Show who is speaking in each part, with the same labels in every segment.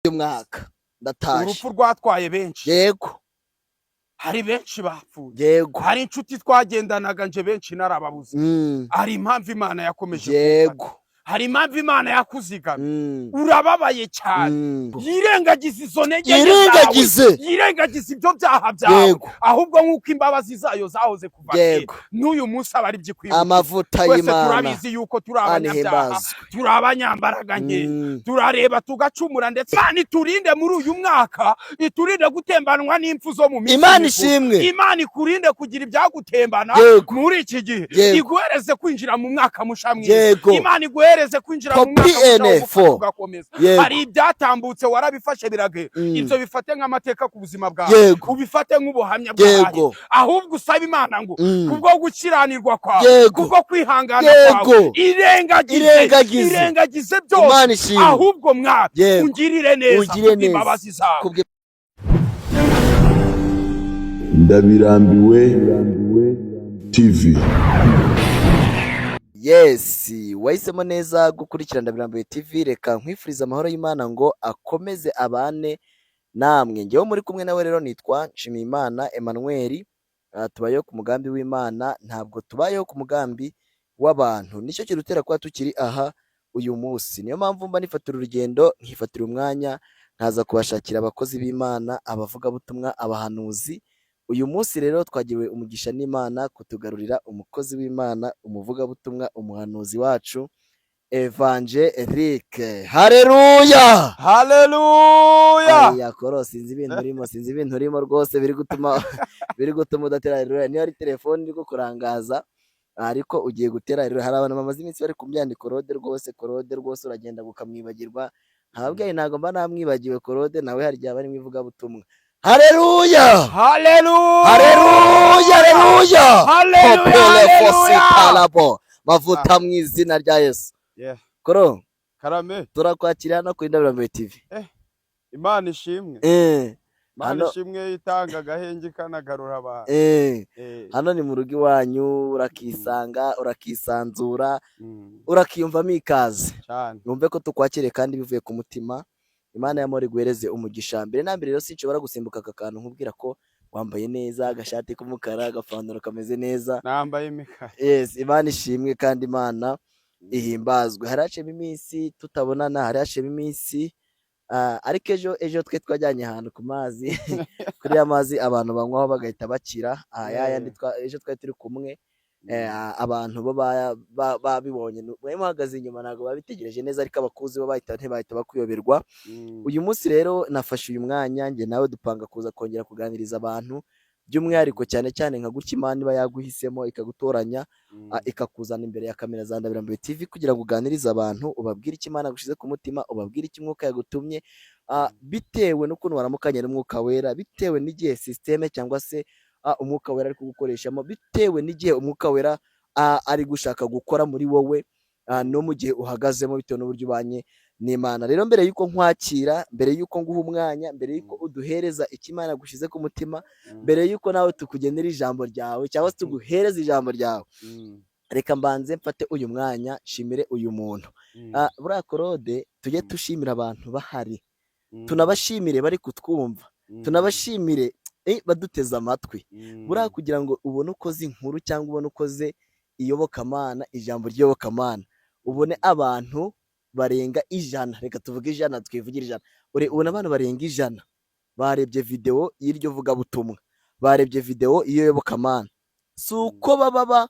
Speaker 1: uyu mwaka ndatashe.
Speaker 2: urupfu rwatwaye benshi.
Speaker 1: Yego.
Speaker 2: Hari benshi bapfuye.
Speaker 1: Yego.
Speaker 2: Hari inshuti twagendanaga nje benshi narababuze. Hari impamvu Imana yakomeje
Speaker 1: Yego.
Speaker 2: Hari impamvu Imana yakuzigamye. Urababaye cyane. Yirengagiza izo ntege
Speaker 1: zawe.
Speaker 2: Yirengagiza ibyo byaha byawe. Ahubwo nk'uko imbabazi zayo zahoze kuva kera. N'uyu munsi abari byikwibuka.
Speaker 1: Amavuta y'Imana.
Speaker 2: Turabizi yuko turi abanyabyaha. Turi abanyambaraga nke. Turareba tugacumura ndetse turinde muri uyu mwaka. Iturinde gutembanwa n'impfu zo mu minsi.
Speaker 1: Imana ishimwe.
Speaker 2: Imana ikurinde kugira ibyagutembana muri iki gihe. Iguhereze kwinjira mu mwaka musha mwiza. Imana iguhereze kwinjira mu mwaka ugakomeza. Hari ibyatambutse warabifashe birage. Ibyo bifate nk'amateka ku buzima bwawe. Ubifate nk'ubuhamya bwawe. Ahubwo usaba Imana ngo kubwo gukiranirwa kwawe, kubwo kwihangana kwawe, irengagize byose. Ahubwo mwaka ungirire neza imbabazi zawe.
Speaker 3: Ndabirambiwe TV.
Speaker 1: Yes, wahisemo neza gukurikira Ndabirambiwe TV. Reka nkwifuriza amahoro y'Imana ngo akomeze abane namwe. Ngewe muri kumwe nawe rero nitwa Nshimiyimana Emmanuel. Tubayeho ku mugambi w'Imana, ntabwo tubayeho ku mugambi w'abantu. Nicyo kirutera kuba tukiri aha uyu munsi. Niyo mpamvu mba nifatira urugendo, nkifatira umwanya, nkaza kubashakira abakozi b'Imana, abavugabutumwa, abahanuzi. Uyu munsi rero twagiriwe umugisha n'Imana kutugarurira umukozi w'Imana, umuvugabutumwa, umuhanuzi wacu Evangelique. Haleluya,
Speaker 2: haleluya.
Speaker 1: Yakoro sinzi ibintu urimo rwose biri gutuma udatera haleluya. Niyo ari telefone iri kurangaza ariko ugiye gutera haleluya. Hari abantu bamaze iminsi bari kumbyandika Korode rwose uragenda gukamwibagirwa. Ntabwo ntago mba namwibagiwe Korode, nawe hari gihe bari mwivugabutumwa. Haleluya,
Speaker 2: haleluya,
Speaker 1: haleluya, haleluya. Mavuta mu izina rya Yesu. Koro
Speaker 2: karame,
Speaker 1: turakwakira no kuri Ndabirambiwe TV.
Speaker 2: Imana ishimwe. Imana ishimwe itanga agahenge kanagarura abantu.
Speaker 1: Hano ni mu rugo iwanyu, urakisanga, urakisanzura, urakiyumvamo ikaze. Numve ko tukwakire kandi bivuye ku mutima. Imana y'amahoro iguhereze umugisha. Mbere na mbere rero sinshobora gusimbuka aka kantu nkubwira ko wambaye neza, agashati k'umukara, agapantaro kameze neza.
Speaker 2: Nambaye imikara.
Speaker 1: Yes, Imana ishimwe kandi Imana ihimbazwe. Harashemo iminsi tutabonana, harashemo iminsi ariko ejo twe twajyanye ahantu ku mazi kuri ya mazi abantu banywaho bagahita bakira. Ejo twari turi kumwe. Abantu bo babibonye muhagaze inyuma ntabwo babitegereje neza, ariko abakuzi bo bahita bakuyoberwa. Uyu munsi rero nafashe uyu mwanya njye nawe dupanga kuza kongera kuganiriza abantu, by'umwihariko cyane cyane nka gutya Imana iba yaguhisemo ikagutoranya ikakuzana imbere ya kamera za Ndabirambiwe TV kugira ngo uganirize abantu, ubabwire icyo Imana gushize ku mutima, ubabwire icyo Umwuka yagutumye, bitewe n'ukuntu waramukanye n'Umwuka Wera, bitewe n'igihe systeme cyangwa se Umwuka Wera ari kugukoreshamo, bitewe n'igihe Umwuka Wera ari gushaka gukora muri wowe, no mu gihe uhagazemo, bitewe n'uburyo ubanye n'Imana. Rero mbere yuko nkwakira, mbere yuko nguha umwanya, mbere yuko uduhereza icyo Imana gushize ku mutima, mbere yuko nawe tukugenera ijambo ryawe cyangwa se tuguhereza ijambo ryawe, reka mbanze mfate uyu mwanya nshimire uyu muntu. Buriya Korode, tujye dushimira abantu bahari, tunabashimire bari kutwumva, tunabashimire baduteze amatwi. Buriya kugira ngo ubone ukoze inkuru cyangwa ubone ukoze iyobokamana, ijambo ry'iyobokamana, ubone abantu barenga 100, reka tuvuge 100, twivugira 100, ubona abantu barenga 100 barebye video y'iryo vugabutumwa, barebye video y'iyobokamana. Suko baba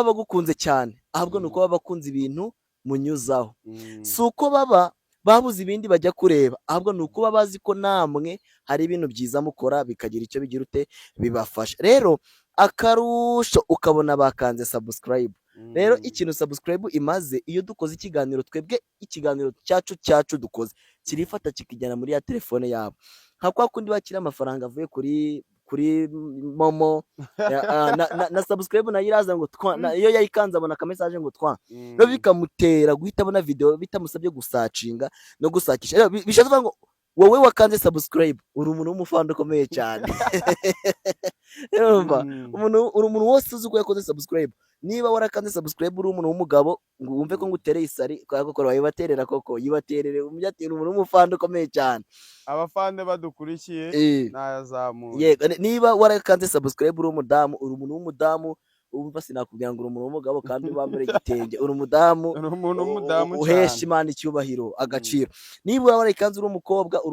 Speaker 1: bagukunze cyane, ahubwo nuko baba bakunze ibintu munyuzaho. Suko baba babuze ibindi bajya kureba, ahubwo nuko baba bazi ko namwe hari ibintu byiza mukora bikagira icyo bigira ute bibafasha. Rero akarusho ukabona bakanze subscribe. Rero ikintu subscribe imaze, iyo dukoze ikiganiro, twebwe ikiganiro cyacu dukoze kirifata kikijyana muri ya telefone yabo, nka kwa kundi bakira amafaranga avuye kuri Momo na subscribe nayo iraza ngo iyo yayikanze abona ka message ngo rero bikamutera guhita abona video bitamusabye gusacinga no gusakisha. Rero bishatse ngo wowe wakanze subscribe uri umuntu w'umufanda ukomeye cyane. Urumva uri umuntu wose uzi ko yakoze subscribe. Niba warakanze subscribe uri umuntu w'umugabo ngo wumve ko ngutereye isari ko wayibaterera koko yibaterere umbyatira umuntu w'umufanda ukomeye cyane.
Speaker 2: Abafande badukurikiye nayazamuye.
Speaker 1: Yego, niba warakanze subscribe uri umudamu uri umuntu w'umudamu umva sinakubwira ngo uri umuntu w'umugabo kandi wambere igitenge uri umudamu uhesha Imana icyubahiro agaciro. Niba warakanze uri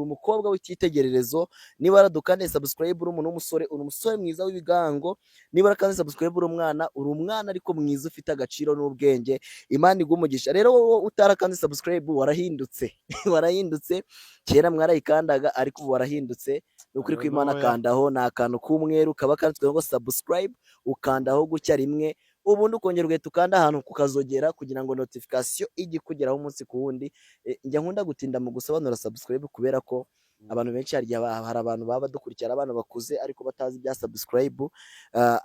Speaker 1: umukobwa w'icyitegererezo. Niba waradukane subscribe uri umuntu w'umusore uri umusore mwiza w'ibigango. Niba warakanze subscribe uri umwana ariko mwiza ufite agaciro n'ubwenge. Imana igumugisha. Rero wowe utarakanze subscribe warahindutse. Warahindutse. Kera mwarayikandaga ariko ubu warahindutse. Ukuri kw'Imana kandaho na akantu k'umweru kaba kanditswe ngo subscribe ukandaho gucya rimwe ubundi ukongera ugahita ukanda ahantu kukazogera kugira ngo notification ijye kugeraho umunsi ku wundi. Njya nkunda gutinda mu gusobanura subscribe kubera ko abantu benshi hari abantu baba badukurikira abana bakuze ariko batazi ibya subscribe,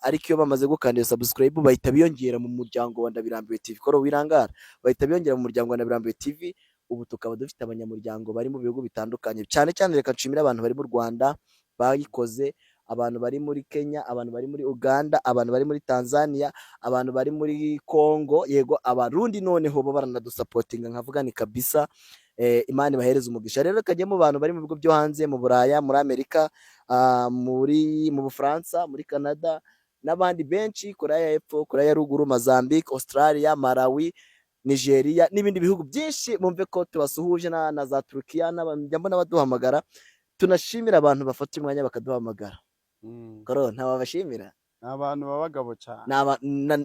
Speaker 1: ariko iyo bamaze gukanda iyo subscribe bahita biyongera mu muryango wa Ndabirambiwe TV. Koro wirangara bahita biyongera mu muryango wa Ndabirambiwe TV. Ubu tukaba dufite abanyamuryango bari mu bihugu bitandukanye cyane cyane. Reka nshimire abantu bari mu Rwanda bayikoze, abantu bari muri Kenya, abantu bari muri Uganda, abantu bari muri Tanzania, abantu bari muri Congo. Yego, abarundi noneho bo baranadusapotinga nkavuga ni kabisa. Imana ibahereza umugisha. Rero kajye mu bantu bari mu bigo byo hanze, mu Buraya, muri Amerika, mu Bufaransa, muri Canada n'abandi benshi, Korea y'Epfo, Korea ya Ruguru, Mozambique, Australia, Malawi, Nigeria n'ibindi bihugu byinshi. Mumve ko tubasuhuje na za Turkiya mbona baduhamagara. Tunashimira abantu bafata umwanya bakaduhamagara. Koro ntababashimira
Speaker 2: abantu babagabo cyane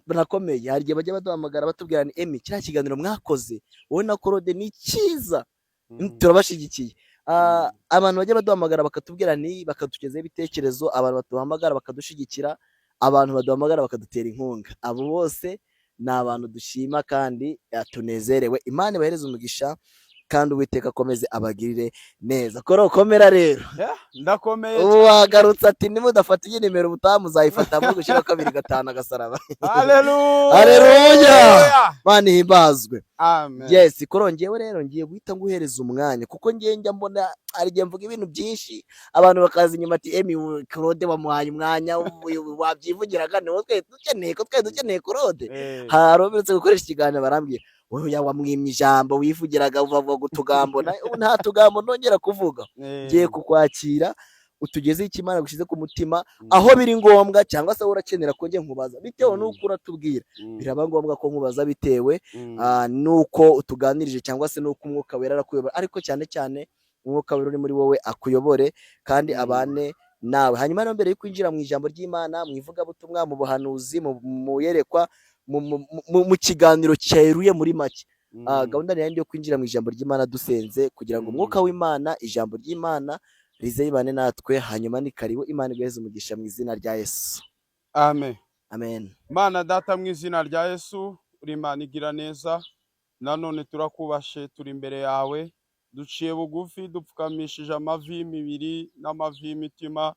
Speaker 1: nakomeye. Hari igihe bajya baduhamagara batubwira ni Emi kiriya kiganiro mwakoze wowe na Korode ni cyiza turabashigikiye. Abantu bajya baduhamagara bakatubwira ni bakatugezaho ibitekerezo. Abantu batuhamagara bakadushigikira, abantu baduhamagara bakadutera inkunga. Abo bose ni abantu dushima kandi tunezerewe. Imana ibahereze umugisha kandi Uwiteka akomeze abagirire neza. Koro komera rero.
Speaker 2: Ndakomeye.
Speaker 1: Wagarutse ati nimudafata iyi nimero ubutaha muzayifata mu gushyira 2-5 agasaraba.
Speaker 2: Haleluya.
Speaker 1: Haleluya. Mana ihimbazwe.
Speaker 2: Amen.
Speaker 1: Yes, koro ngewe rero ngiye guhita nguhereza umwanya kuko ngiye njya mbona ari gihe mvuga ibintu byinshi abantu bakaza inyuma ati Emi Korode wamuhaye umwanya wabyivugiraga ni wowe dukeneye Korode. Harobetse gukoresha ikiganiro barambwira wowe wamwimye ijambo wivugiraga uvavuga gutugambo nta tugambo nongera kuvuga. Ngiye kukwakira utugeze ikimana gushize ku mutima aho biri ngombwa cyangwa se urakenera ko nge nkubaza bitewe nuko uratubwira. Biraba ngombwa ko nkubaza bitewe nuko utuganirije cyangwa se nuko umwuka wera arakuyobora, ariko cyane cyane umwuka wera uri muri wowe akuyobore kandi abane nawe. Hanyuma no mbere yo kwinjira mu ijambo ry'Imana, mu ivugabutumwa, mu buhanuzi, mu yerekwa, mu kiganiro cyeruye muri make, gahunda ni yo kwinjira mu ijambo ry'Imana dusenze kugira ngo umwuka w'Imana, ijambo ry'Imana rize yibane natwe. Hanyuma ni karibu. Imana igweze umugisha mu izina rya Yesu.
Speaker 2: Amen.
Speaker 1: Amen.
Speaker 2: Mana data mu izina rya Yesu uri Imana igira neza. Nanone turakubashe turi imbere yawe duciye bugufi dupfukamishije amavi y'imibiri n'amavi y'imitima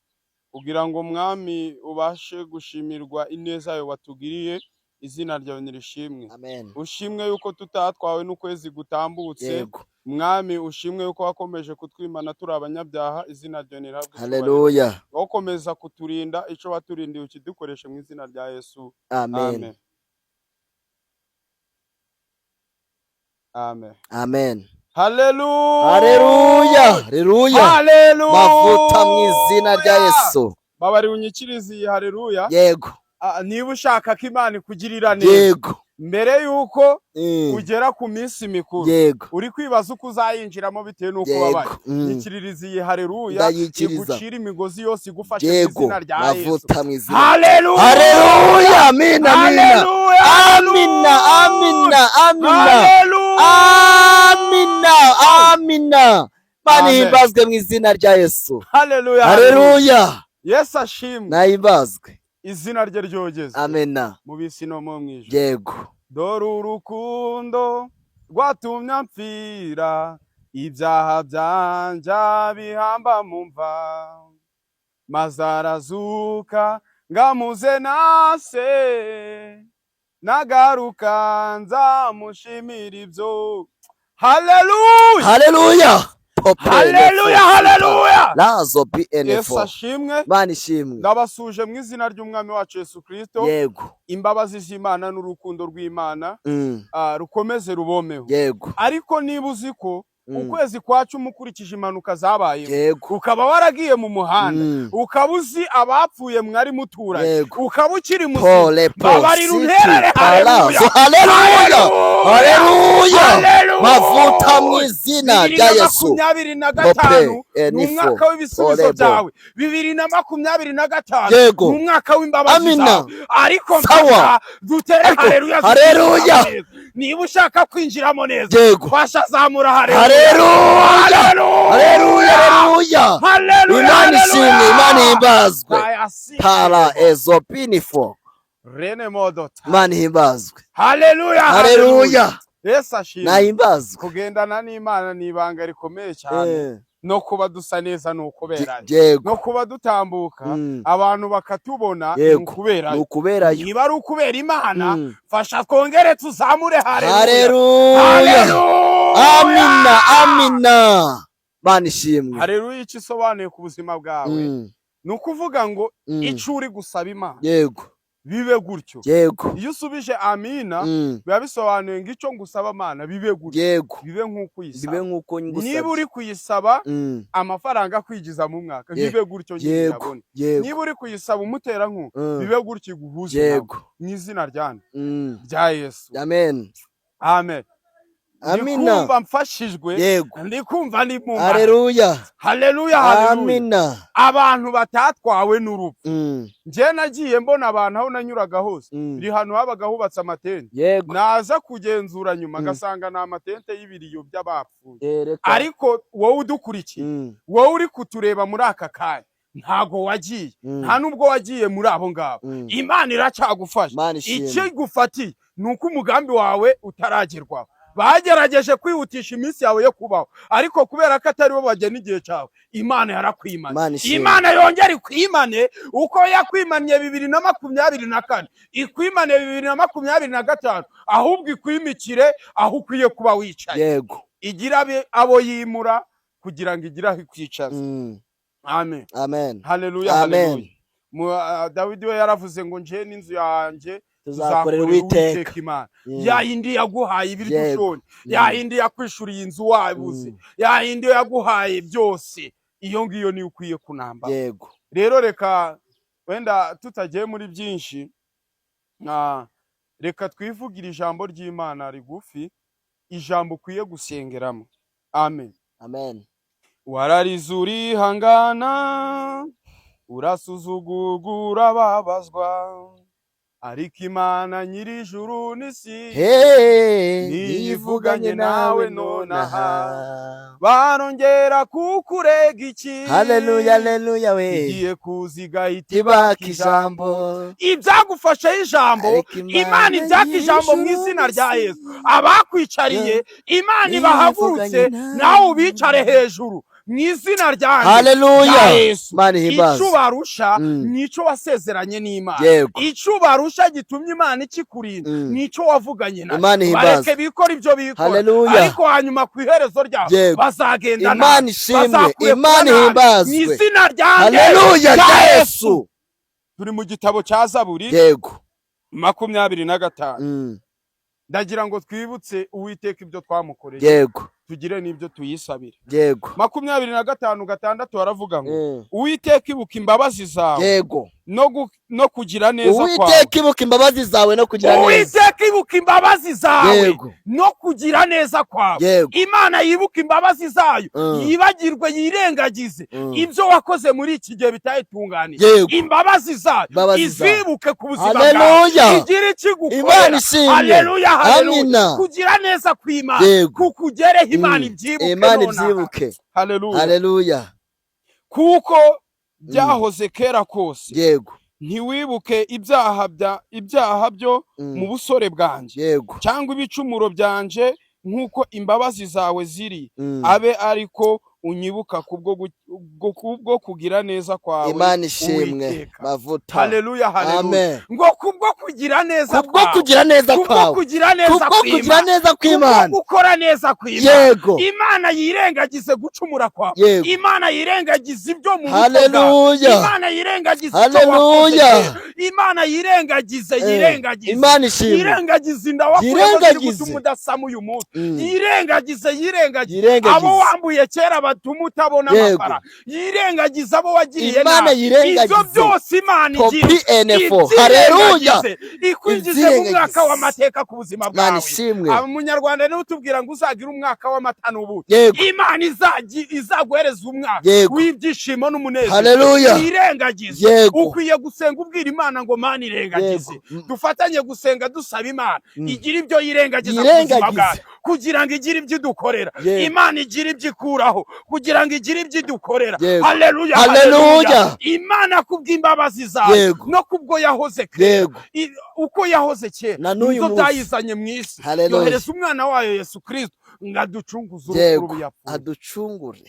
Speaker 2: kugira ngo mwami ubashe gushimirwa ineza yawe watugiriye. Izina ryawe nirishimwe.
Speaker 1: Amen.
Speaker 2: Ushimwe yuko tutatwawe n'ukwezi gutambutse. Mwami ushimwe yuko wakomeje kutwimana turi abanyabyaha. Izina ryawe nirhabwe.
Speaker 1: Haleluya.
Speaker 2: Wakomeza kuturinda ico waturindiye ukidukoreshe mu izina rya Yesu.
Speaker 1: Amen.
Speaker 2: Amen.
Speaker 1: Amen.
Speaker 2: Haleluya.
Speaker 1: Haleluya. Haleluya.
Speaker 2: Haleluya.
Speaker 1: Mavuta mu izina rya Yesu.
Speaker 2: Babari unyikirize iyi haleluya.
Speaker 1: Yego.
Speaker 2: Niba ushaka ko Imana ikugirira neza.
Speaker 1: Yego.
Speaker 2: Mbere yuko ugera ku minsi mikuru.
Speaker 1: Yego.
Speaker 2: Uri kwibaza uko uzayinjiramo bitewe nuko wabaye. Nyikiririze iyi haleluya igucira imigozi yose igufashe mu izina rya Yesu.
Speaker 1: Mavuta mu izina.
Speaker 2: Haleluya.
Speaker 1: Haleluya. Amina. Amina. Amina. Amina. Amina. Amina. Mana ihimbazwe mu izina rya Yesu.
Speaker 2: Haleluya.
Speaker 1: Haleluya.
Speaker 2: Yesu ashimwe.
Speaker 1: Nahimbazwe.
Speaker 2: Izina rye ryogeze.
Speaker 1: Amena.
Speaker 2: Mu bisi no mu mwijuru.
Speaker 1: Yego.
Speaker 2: Dore urukundo rwatumye mpfira ibyaha byanja bihamba mu mva maze arazuka ngamuze nase nagaruka nzamushimira ibyo. Haleluya.
Speaker 1: Haleluya.
Speaker 2: Haleluya, haleluya.
Speaker 1: Lazo PN4.
Speaker 2: Yesu ashimwe.
Speaker 1: Mana ishimwe.
Speaker 2: Ndabasuje mu izina ry'umwami wacu Yesu Kristo.
Speaker 1: Yego.
Speaker 2: Imbabazi z'Imana n'urukundo rw'Imana rukomeze rubomeho.
Speaker 1: Yego.
Speaker 2: Ariko niba uzi ko ukwezi kwa cumi ukurikije impanuka zabaye, ukaba waragiye mu muhanda, ukaba uzi abapfuye mwari muturanye, ukaba ukiri muzima, babarira unterere. Haleluya,
Speaker 1: haleluya, mavuta mu izina rya Yesu.
Speaker 2: 2025 ni umwaka w'ibisubizo byawe. 2025 ni umwaka w'imbabazi zawe. Ariko mpaka dutere haleluya.
Speaker 1: Haleluya.
Speaker 2: Niba ushaka kwinjiramo neza, fasha zamura haleluya.
Speaker 1: Haleluya. Imana ishimwe, Imana himbazwe. Para ezopinifo.
Speaker 2: Rene modota.
Speaker 1: Imana himbazwe.
Speaker 2: Haleluya. Yesu ashimwe.
Speaker 1: Nahimbazwe.
Speaker 2: Kugendana n'Imana ni ibanga rikomeye cyane. No kuba dusa neza n'ukubera. No kuba dutambuka abantu bakatubona n'ukubera. Niba ari ukubera Imana, fasha twongere tuzamure haleluya.
Speaker 1: Amina, amina. Mana ishimwe.
Speaker 2: Haleluya. Icyo isobanuye ku buzima bwawe ni ukuvuga ngo icyo uri gusaba Imana bibe gutyo. Iyo usubije amina biba bisobanuye ngo icyo ngusaba Imana bibe gutyo. Bibe nk'uko uyisaba. Niba uri kuyisaba amafaranga kwigiza mu mwaka, bibe gutyo ngiyabone. Niba uri kuyisaba umuterankunga, bibe gutyo guhuza mu izina rya Yesu.
Speaker 1: Amen.
Speaker 2: Amen.
Speaker 1: Amina.
Speaker 2: Ndikumva mfashijwe, ndikumva ndi mu Mana.
Speaker 1: Haleluya.
Speaker 2: Haleluya, haleluya.
Speaker 1: Amina.
Speaker 2: Abantu batatwawe n'urupfu. Nje nagiye mbona abantu aho nanyuraga hose, biri hano habaga hubatse amatente. Naza kugenzura nyuma gasanga na amatente y'ibiriyo by'abapfuye. Ariko wowe udukurikiye, wowe uri kutureba muri aka kanya, ntago wagiye, nta nubwo wagiye muri abo ngabo. Imana iracyagufasha. Icyo igufatiye nuko umugambi wawe utaragerwaho. Bagerageje kwihutisha iminsi yawe yo kubaho, ariko kubera ko atari bo bagena igihe cyawe, Imana yarakwimanye. Imana yongera ikwimane uko yakwimanye 2024, ikwimane 2025, ahubwo ikwimikire aho ukwiye kuba wicaye. Igira abo yimura kugira ngo igire aho ikwicaza. Amen.
Speaker 1: Amen.
Speaker 2: Haleluya, haleluya. Dawidi we yaravuze ngo nje n'inzu yanjye
Speaker 1: tuzakorera Uwiteka
Speaker 2: Imana. Ya yindi yaguhaye ibiryo ushonje, ya yindi yakwishuriye inzu wabuze, ya yindi yaguhaye byose, iyo ngiyo ni ukwiye kunamba. Rero reka wenda tutagiye muri byinshi, reka twivugire ijambo ry'Imana rigufi, ijambo ukwiye gusengeramo. Amen.
Speaker 1: Amen.
Speaker 2: Wararize urihangana, urasuzugura babazwa, ariko Imana nyir'ijuru n'isi niyivuganye nawe nonaha, barongera kukurega iki?
Speaker 1: Haleluya, haleluya we.
Speaker 2: Igiye kuziga itibaka ijambo. Ibyagufashe ijambo, Imana ibyaka ijambo mu izina rya Yesu. Abakwicariye, Imana ibahagurutse, nawe ubicare hejuru mu izina rya Yesu. Icyo barusha nico wasezeranye n'Imana. Icyo barusha gitumye Imana ikikurinda nico wavuganye nayo. Bareke bikora ibyo bikora, ariko hanyuma ku iherezo ryabo bazagendana.
Speaker 1: Imana ishimwe, Imana himbazwe
Speaker 2: mu izina rya Yesu. Turi mu gitabo cya Zaburi 25. Ndagira ngo twibutse Uwiteka ibyo twamukoreye, tugire n'ibyo tuyisabira. 25:6 baravuga ngo Uwiteka ibuka imbabazi zawe no kugira neza kwawe.
Speaker 1: Uwiteka ibuka imbabazi zawe no kugira neza.
Speaker 2: Uwiteka ibuka imbabazi zawe no kugira neza kwawe. Imana yibuka imbabazi zayo, yibagirwe yirengagize ibyo wakoze muri iki gihe bitayitunganiye. Imbabazi zayo izibuke ku buzima bwawe, igire ikigukorera. Haleluya, haleluya. Kugira neza kw'Imana kukugereho, Imana ibyibuke.
Speaker 1: Haleluya.
Speaker 2: Kuko byahoze kera kose, ntiwibuke ibyaha byo mu busore bwanje, cyangwa ibicumuro byanje, nk'uko imbabazi zawe ziri, abe ariko unyibuka kubwo kugira neza kwawe.
Speaker 1: Imana ishimwe mavuta.
Speaker 2: Haleluya, haleluya.
Speaker 1: Amen.
Speaker 2: Ngo kubwo kugira neza kwawe,
Speaker 1: kubwo kugira neza kwawe,
Speaker 2: kubwo kugira neza
Speaker 1: kw'Imana,
Speaker 2: kubwo gukora neza kw'Imana.
Speaker 1: Yego.
Speaker 2: Imana yirengagize gucumura kwawe.
Speaker 1: Yego.
Speaker 2: Imana yirengagize ibyo mu
Speaker 1: Haleluya.
Speaker 2: Imana yirengagize
Speaker 1: Haleluya.
Speaker 2: Imana yirengagize
Speaker 1: Imana ishimwe.
Speaker 2: Yirengagize inda wakuye gutuma udasama uyu munsi. Yirengagize abo wambuye kera batuma utabona amakara. Yirengagize abo wagiriye nabi. Ibyo byose Imana igira.
Speaker 1: Haleluya.
Speaker 2: Ikwinjize mu mwaka w'amateka ku buzima bwawe. Umunyarwanda niwe utubwira ngo uzagira umwaka w'amata n'ubuki. Imana izaguhereza umwaka w'ibyishimo n'umunezero. Yirengagize. Ukwiye gusenga ubwira Imana ngo Mana irengagize. Dufatanye gusenga dusaba Imana igira ibyo yirengagiza ku buzima bwawe, kugira ngo igire ibyo idukorera. Imana igira ibyo ikuraho kugira ngo igire ibyo idukorera. Haleluya, haleluya. Imana kubw'imbabazi zawe no kubwo yahoze kera, uko yahoze kera nizo byayizanye mu isi. Yohereza umwana wayo Yesu Kristo ngo aducunguze urupfu rubi yapfuye.
Speaker 1: Aducungure.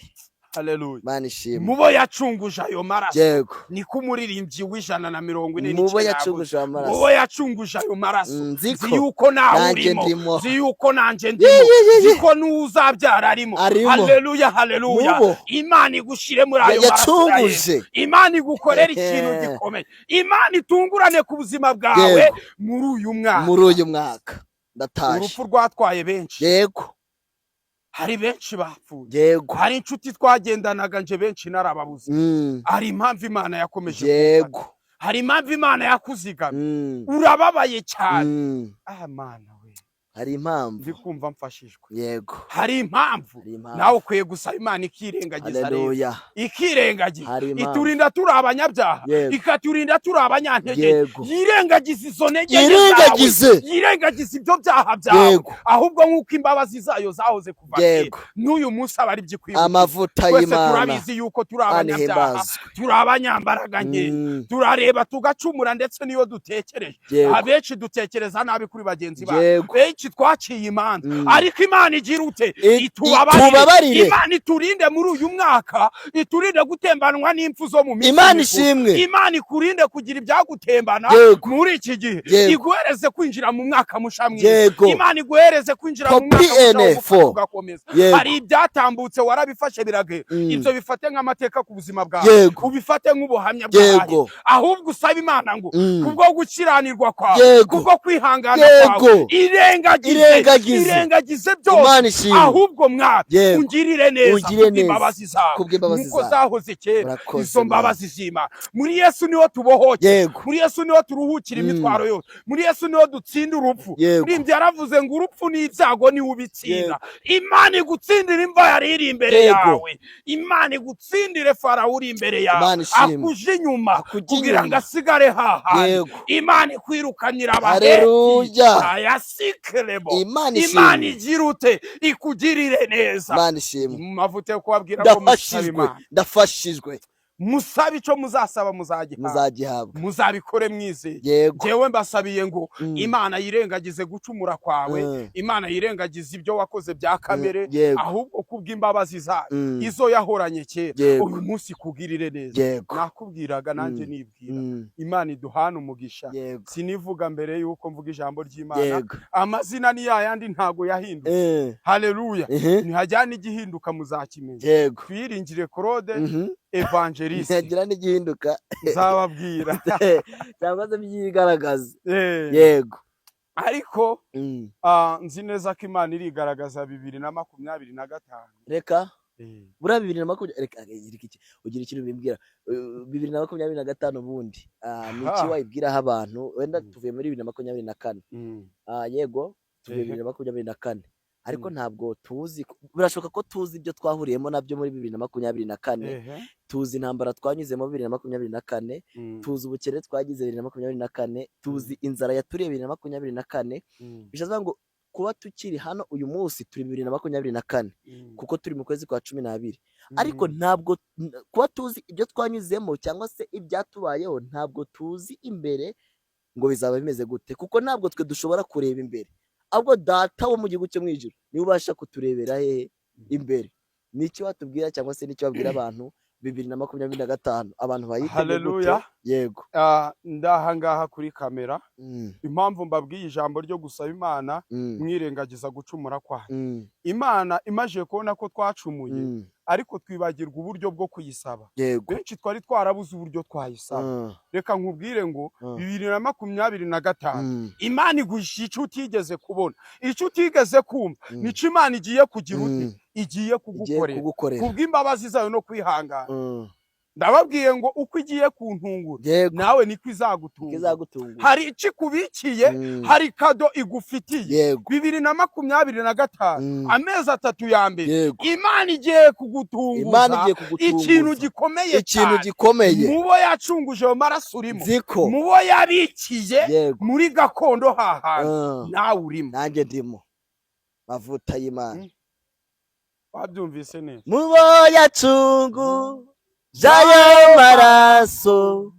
Speaker 2: Haleluya.
Speaker 1: Mana ishimwe.
Speaker 2: Mubo yacunguje ayo maraso. Niko umuririmbyi w'149
Speaker 1: mubo yacunguje ayo maraso.
Speaker 2: Mubo yacunguje ayo maraso. Nzi yuko nawe urimo. Nzi yuko nanje ndimo. Ziko n'uzabyara arimo. Haleluya, haleluya. Imana igushire muri ayo maraso. Imana igukorera ikintu gikomeye. Imana itungurane ku buzima bwawe muri uyu mwaka.
Speaker 1: Ndataje.
Speaker 2: Urupfu rwatwaye benshi.
Speaker 1: Yego.
Speaker 2: Hari benshi bapfuye.
Speaker 1: Yego.
Speaker 2: Hari inshuti twagendanaga nje benshi narababuze. Hari impamvu Imana yakomeje.
Speaker 1: Yego.
Speaker 2: Hari impamvu Imana yakuzigamye. Urababaye cyane. Mana we.
Speaker 1: Hari impamvu.
Speaker 2: Ndi kumva mfashijwe.
Speaker 1: Yego.
Speaker 2: Hari impamvu. Nawe ukwiye gusaba Imana ikirengagiza rero.
Speaker 1: Haleluya.
Speaker 2: Ikirengagiza. Iturinda turi abanyabyaha. Ikaturinda turi abanyantege. Yirengagiza izo ntege. Yirengagiza ibyo byaha byawe. Ahubwo nk'uko imbabazi zayo zahoze kuva kera. N'uyu munsi aba ari byikwiye.
Speaker 1: Amavuta y'Imana.
Speaker 2: Turabizi yuko turi abanyabyaha. Turi abanyambaraga nke. Turareba tugacumura ndetse niyo dutekereje. Abenshi dutekereza nabi kuri bagenzi bacu. Twaciye imanza, ariko Imana igira ute? Itubabarire. Imana iturinde muri uyu mwaka, iturinde gutembanwa n'impfu zo mu minsi.
Speaker 1: Imana ishimwe.
Speaker 2: Imana ikurinde kugira ibyagutembana muri iki gihe. Iguhereze kwinjira mu mwaka musha mwiza. Imana iguhereze kwinjira mu mwaka musha ugakomeza. Hari ibyatambutse warabifashe birage. Ibyo bifate nk'amateka ku buzima bwawe. Ubifate nk'ubuhamya bwawe. Ahubwo usaba Imana ngo kubwo gukiranirwa kwawe, kubwo kwihangana kwawe, irengagize byose. Ahubwo mwaka ungirire neza kubw'imbabazi zawe, nuko zahoze kera. Izo mbabazi z'Imana muri Yesu niho tubohoke. Muri Yesu niho turuhukira imitwaro yose. Muri Yesu niho dutsinda urupfu. Rimwe yaravuze ngo urupfu n'ibyago ni ubitsinda. Imana igutsindira imva yari iri imbere yawe. Imana igutsindire Farawo uri imbere yawe, akuje inyuma kugira ngo asigare haha. Imana ikwirukanira abaheti. Ayasikirebo. Imana igira ute? Ikugirire neza. Mavuta yo kubabwira ko musaba Imana.
Speaker 1: Ndafashijwe.
Speaker 2: Musabe ico muzasaba muzagihabwa. Muzabikore mwizeye. Jewe mbasabiye ngo Imana yirengagize gucumura kwawe. Imana yirengagize ibyo wakoze bya kamere, ahubwo kubw'imbabazi zayo izo yahoranye kera, uyu munsi kugirire neza. Nakubwiraga nanje nibwira. Imana iduhana umugisha. Sinivuga mbere yuko mvuga ijambo ry'Imana. Amazina ni yayandi ntago yahinduka. Haleluya. Ntihajyana igihinduka muzakimenya. Twiringire Claude Evangeliste.
Speaker 1: Ntagira n'igihinduka.
Speaker 2: Nzababwira.
Speaker 1: Cyangwa se byigaragaza. Yego.
Speaker 2: Ariko nzi neza ko Imana irigaragaza 2025.
Speaker 1: Reka bura 2020 reka ugira ikintu bimbwira 2025 bundi niki wayibwiraho abantu wenda tuvuye muri 2024. Yego tuvuye 2024. Ariko ntabwo tuzi, birashoboka ko tuzi ibyo twahuriyemo nabyo muri 2024. Tuzi intambara twanyuzemo 2024. Tuzi ubukene twagize 2024. Tuzi inzara yaturiye 2024. Bishaza ngo kuba tukiri hano uyu munsi turi 2024 kuko turi mu kwezi kwa 12. Ariko ntabwo kuba tuzi ibyo twanyuzemo cyangwa se ibyatubayeho, ntabwo tuzi imbere ngo bizaba bimeze gute, kuko ntabwo twe dushobora kureba imbere. Ahubwo data wo mu gihugu cyo mwijuru niwe ubasha kuturebera imbere. n'icyo watubwira cyangwa se n'icyo wabwira abantu 2025 abantu bayitege gute?
Speaker 2: Haleluya.
Speaker 1: Yego.
Speaker 2: Ndahangaha kuri kamera impamvu mbabwiye ijambo ryo gusaba Imana mwirengagiza gucumura kwayo. Imana imaje kubona ko twacumuye ariko twibagirwa uburyo bwo kuyisaba. Benshi twari twarabuze uburyo twayisaba. Reka nkubwire ngo 2025 Imana iguhisha icyo utigeze kubona, icyo utigeze kumva, nico Imana igiye kugira uti igiye kugukorera kubw'imbabazi zayo no kwihangana. Ndababwiye ngo uko igiye kuntungura nawe niko izagutungura. Hari ikikubikiye, hari kado igufitiye. 2025 amezi 3 ya mbere Imana igiye kugutunguza ikintu gikomeye mubo yacunguje mu maraso urimo, mubo yabikiye muri gakondo hahandi nawe urimo,
Speaker 1: nanjye ndimo mavuta y'Imana.
Speaker 2: Wabyumvise neza?
Speaker 1: Mubo yacungu jayo maraso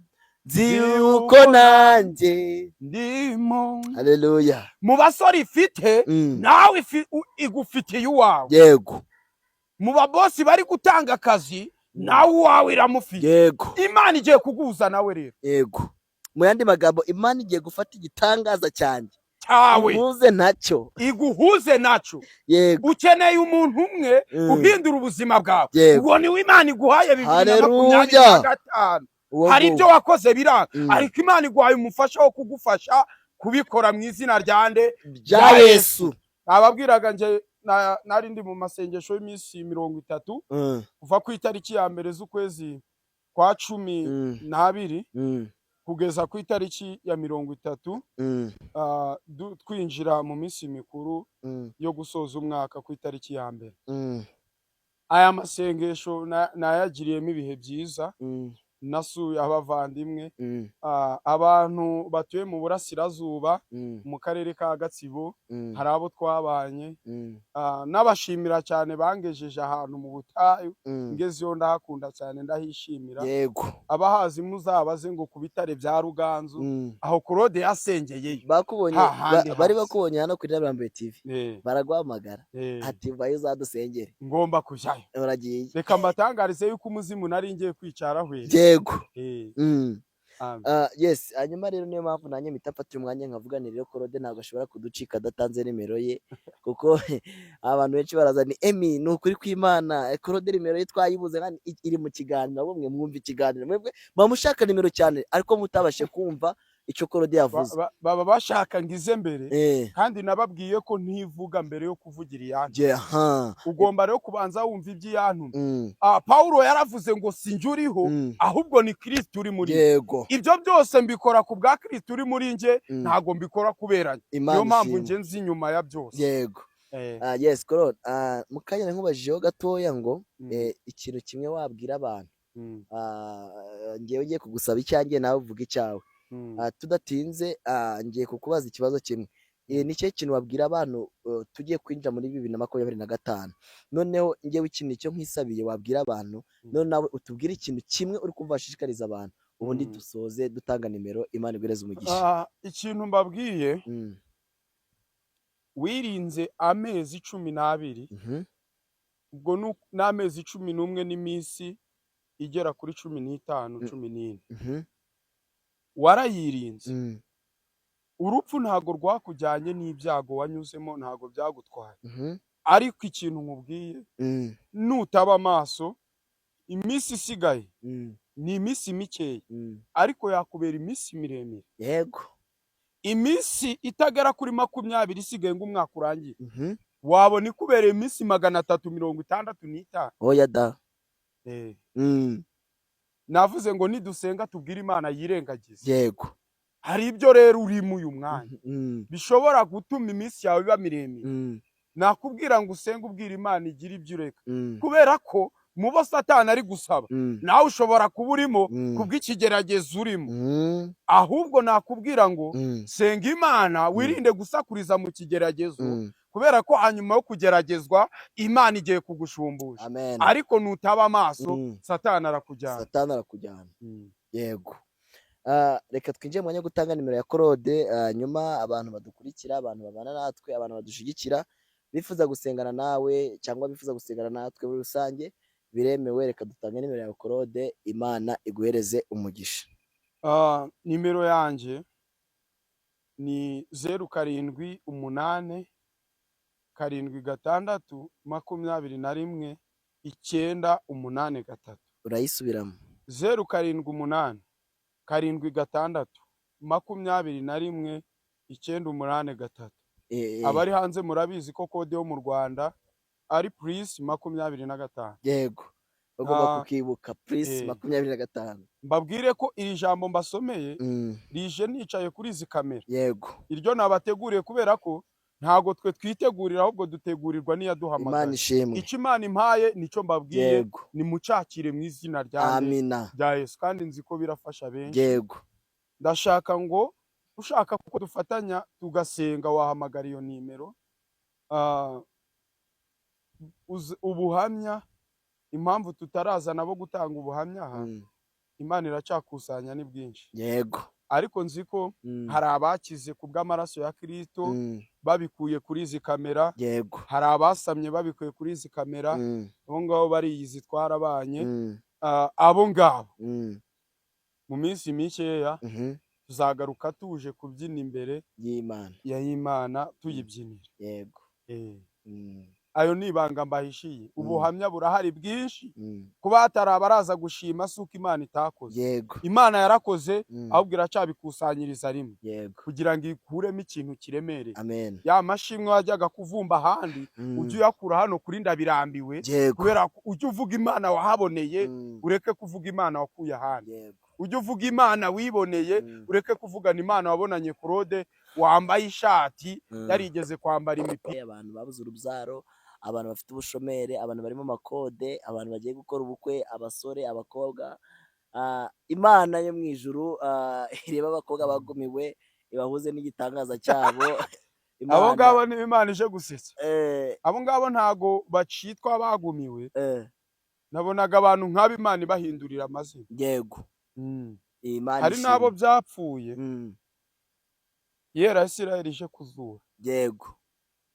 Speaker 1: ziuko nanjye
Speaker 2: ndimo.
Speaker 1: Haleluya.
Speaker 2: Mu basore ifite nawe igufitiye uwawe.
Speaker 1: Yego.
Speaker 2: Mu babosi bari gutanga akazi nawe uwawe iramufite.
Speaker 1: Yego.
Speaker 2: Imana igiye kuguza nawe rero.
Speaker 1: Yego. Mu yandi magambo Imana igiye gufata igitangaza cyanjye
Speaker 2: cyawe
Speaker 1: iguhuze nacyo.
Speaker 2: Yego. Ukeneye umuntu umwe uhindura ubuzima bwawe. Ubwo ni Imana iguhaye 2025. Hari ibyo wakoze biranga ariko Imana iguhaye umufasha wo kugufasha kubikora mu izina ryande
Speaker 1: rya Yesu.
Speaker 2: Ababwiraga nje nari ndi mu masengesho y'iminsi 30 kuva ku itariki ya mbere z'ukwezi kwa 12 kugeza ku itariki ya 30 twinjira mu minsi mikuru yo gusoza umwaka ku itariki ya mbere. Aya masengesho nayagiriyemo ibihe byiza. Nasuye abavandimwe, abantu batuye mu burasirazuba mu karere ka Gatsibo, hari abo twabanye, n'abashimira cyane bangejeje ahantu mu butayu, ngezeyo ndahakunda cyane ndahishimira.
Speaker 1: Yego.
Speaker 2: Abahazi muzabaze ngo ku bitare bya Ruganzu aho Claude yasengeyeyo.
Speaker 1: Bakubonye bari bakubonye hano kuri Rambe TV. Baragwamagara ati vayo uzadusengere.
Speaker 2: Ngomba kujyayo.
Speaker 1: Uragiye.
Speaker 2: Reka mbatangarize yuko umuzimu nari ngiye kwicara hwe.
Speaker 1: Yego. Yes, hanyuma rero niyo mpamvu nanjye mitafata umwanya nkavuganira rero Claude ntabwo ashobora kuducika adatanze nimero ye kuko abantu benshi barazana Emi ni ukuri kw'Imana Claude nimero ye twayibuze kandi iri mu kiganiro. Bamwe mwumva ikiganiro mwebwe bamushaka nimero cyane ariko mutabashe kumva icyo Claude yavuze.
Speaker 2: Baba bashaka ngize mbere kandi nababwiye ko ntivuga mbere yo kuvugira iyantu. Ugomba rero kubanza wumva iby'iyantu. Paulo yaravuze ngo sinjuriho ahubwo ni Kristo uri muri.
Speaker 1: Yego.
Speaker 2: Ibyo byose mbikora ku bwa Kristo uri muri nje, ntago mbikora kuberanye. Niyo mpamvu nje nzi nyuma ya byose.
Speaker 1: Yego. Yes Claude, mukanya nkubajijeho gatoya ngo ikintu kimwe wabwira abantu. Ngiye ugiye kugusaba icyanjye nawe uvuga icyawe. Tudatinze ngiye kukubaza ikibazo kimwe. Nicyo kintu wabwira abantu tugiye kwinjira muri 2025. Noneho ngewe ikintu cyo nkwisabiye wabwira abantu, none nawe utubwire ikintu kimwe uri kumva washishikariza abantu, ubundi dusoze dutanga nimero. Imana igureze umugisha.
Speaker 2: Ikintu mbabwiye, wirinze amezi 12 ubwo n'amezi 11 n'iminsi igera kuri 15 14 warayirinze. Urupfu ntago rwakujyanye n'ibyago wanyuzemo, ntago byagutwaye. Ariko ikintu nkubwiye, nutaba amaso iminsi isigaye ni iminsi mikeya ariko yakubera iminsi miremire.
Speaker 1: Yego.
Speaker 2: Iminsi itagera kuri 20 isigaye ngo umwaka urangiye wabona ikubereye iminsi 365.
Speaker 1: Oya da.
Speaker 2: Navuze ngo nidusenga tubwire Imana yirengagize.
Speaker 1: Yego.
Speaker 2: Hari ibyo rero urimo uyu mwanya bishobora gutuma iminsi yawe iba miremire. Nakubwira ngo usenge ubwira Imana igira ibyo ureka, kubera ko mubo Satani ari gusaba nawe ushobora kuba urimo kubw'ikigeragezo urimo. Ahubwo nakubwira ngo senga Imana, wirinde gusakuriza mu kigeragezo, kubera ko hanyuma yo kugeragezwa Imana igiye kugushumbusha. Ariko nutaba amaso Satani arakujyana.
Speaker 1: Yego. Reka twinjiye mu mwanya gutanga nimero ya Claude, nyuma abantu badukurikira, abantu babana natwe, abantu badushigikira bifuza gusengana nawe cyangwa bifuza gusengana natwe muri rusange biremewe. Reka dutange nimero yawe Claude, Imana iguhereze umugisha.
Speaker 2: Nimero yanjye ni 0788 76 21 983.
Speaker 1: Urayisubiramo?
Speaker 2: 0788 76 21 983. Abari hanze murabizi ko kode yo mu Rwanda ari +25.
Speaker 1: Yego, bagomba kukibuka +25.
Speaker 2: Mbabwire ko iri jambo mbasomeye rije nicaye kuri izi kamera.
Speaker 1: Yego,
Speaker 2: iryo nabateguriye kubera ko ntago twe twitegurira ahubwo dutegurirwa niyaduhamagara.
Speaker 1: Imana ishimwe.
Speaker 2: Icyo Imana impaye nicyo mbabwiye, ni mucakire mu izina rya Yesu, kandi nzi ko birafasha benshi.
Speaker 1: Yego,
Speaker 2: ndashaka ngo ushaka ko dufatanya tugasenga wahamagara iyo nimero. Ubuhamya, impamvu tutaraza nabo gutanga ubuhamya Imana iracyakusanya ni bwinshi.
Speaker 1: Yego,
Speaker 2: ariko nzi ko hari abakize ku bw'amaraso ya Kristo babikuye kuri izi kamera.
Speaker 1: Yego,
Speaker 2: hari abasamye babikuye kuri izi kamera. Abo ngabo bariyizi twarabanye. Abo ngabo mu minsi mikeya tuzagaruka tuje kubyina imbere y'Imana tuyibyinira.
Speaker 1: Yego,
Speaker 2: ayo ni ibanga mbahishiye. Ubuhamya burahari bwinshi, kuba hatari abaraza gushima suko Imana itakoze.
Speaker 1: Yego,
Speaker 2: Imana yarakoze, ahubwo iracabikusanyiriza rimwe.
Speaker 1: Yego,
Speaker 2: kugira ngo ikuremo ikintu kiremereye.
Speaker 1: Amen.
Speaker 2: Ya mashimwe wajyaga kuvumba ahandi ujye uyakura hano kuri ndabirambiwe, kubera ujye uvuga Imana wahaboneye, ureke kuvuga Imana wakuye ahandi. Ujye uvuga Imana wiboneye, ureke kuvugana Imana wabonanye Claude wambaye ishati yarigeze kwambara imipira.
Speaker 1: Abantu babuze urubyaro, abantu bafite ubushomere, abantu barimo makode, abantu bagiye gukora ubukwe, abasore, abakobwa, Imana yo mu ijuru ireba abakobwa bagumiwe ibahuze n'igitangaza cyabo.
Speaker 2: Abo ngabo ni Imana ije gusetsa. Abo ngabo ntago bacitwa bagumiwe. Nabonaga abantu nk'abo Imana ibahindurira amazina.
Speaker 1: Yego,
Speaker 2: hari nabo byapfuye yera Isirayeli ije kuzura.
Speaker 1: Yego,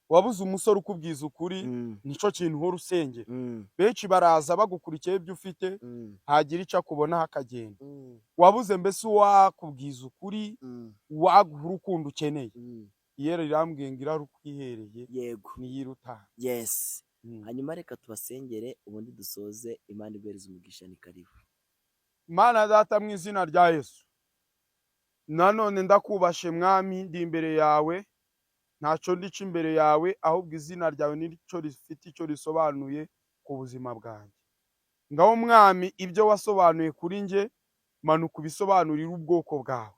Speaker 2: wabuze umusore ukubwiza ukuri, nico kintu uhora usengera. Benshi baraza bagukurikiye ibyo ufite, hagira icyo akubona hakagenda. Wabuze mbese wakubwiza ukuri, waguha urukundo ukeneye. Yera irambwiye ngo irarukwihereye.
Speaker 1: Yego,
Speaker 2: niyiruta.
Speaker 1: Yes. Hanyuma reka tubasengere ubundi dusoze. Imana iguhereze umugisha, ni karibu.
Speaker 2: Mana Data, mu izina rya Yesu, nanone ndakubashe Mwami, ndi imbere yawe, ntacyo ndica imbere yawe, ahubwo izina ryawe nicyo rifite icyo risobanuye ku buzima bwanjye. Ngaho Mwami, ibyo wasobanuye kuri nge, manuka ubisobanurire ubwoko bwawe.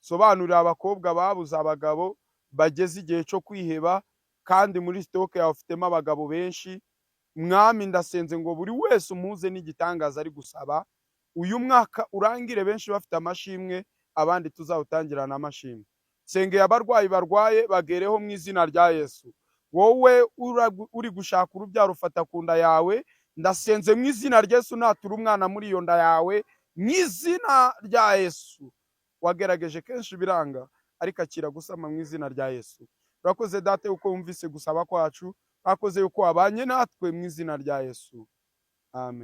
Speaker 2: Sobanurira abakobwa babuze abagabo, bageze igihe cyo kwiheba, kandi muri stoke yawe ufitemo abagabo benshi. Mwami, ndasenze ngo buri wese umuze n'igitangaza ari gusaba. Uyu mwaka urangire benshi bafite amashimwe, abandi tuzawutangirana amashimwe. Sengeye abarwayi barwaye bagereho mu izina rya Yesu. Wowe uri gushaka urubyaro, ufata ku nda yawe, ndasenze mu izina rya Yesu natura umwana muri iyo nda yawe, mu izina rya Yesu. Wagerageje kenshi biranga, ariko akira gusama mu izina rya Yesu. Urakoze Data yuko wumvise gusaba kwacu, urakoze yuko wabanye natwe mu izina rya Yesu. Amen.